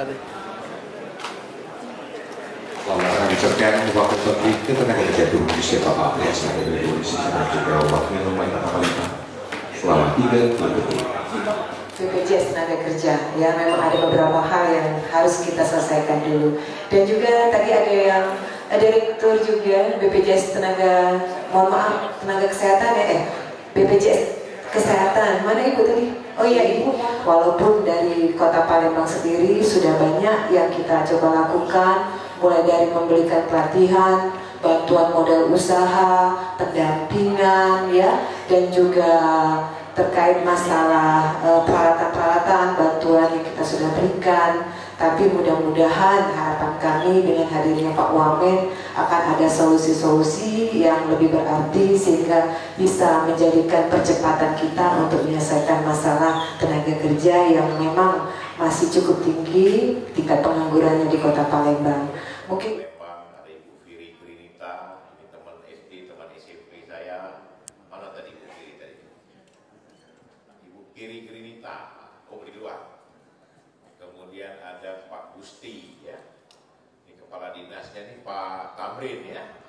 Lalu dicekkan waktu topik itu tenaga kerja Indonesia Bapak Presiden dari Indonesia dan juga wakil rumah Kepala selama 3 bulan. BPJS Tenaga Kerja ya, memang ada beberapa hal yang harus kita selesaikan dulu. Dan juga tadi ada yang direktur juga BPJS Tenaga, mohon maaf, Tenaga Kesehatan ya, BPJS Kesehatan, mana Ibu tadi? Oh iya Ibu, walaupun dari Kota Palembang sendiri sudah banyak yang kita coba lakukan, mulai dari memberikan pelatihan, bantuan modal usaha, pendampingan ya, dan juga terkait masalah peralatan-peralatan, bantuan yang kita sudah berikan. Tapi mudah-mudahan harapan kami dengan hadirnya Pak Wamen akan ada solusi-solusi yang lebih berarti sehingga bisa menjadikan percepatan kita untuk menyelesaikan masalah tenaga kerja yang memang masih cukup tinggi tingkat penganggurannya di Kota Palembang. Mungkin ada Ibu Firi Grinita, ini teman SD, teman SMP saya. Mana tadi Ibu Firi tadi? Ibu Firi Grinita, di luar. Kemudian ada Pak Gusti ya. Ini kepala dinasnya nih Pak Tamrin ya.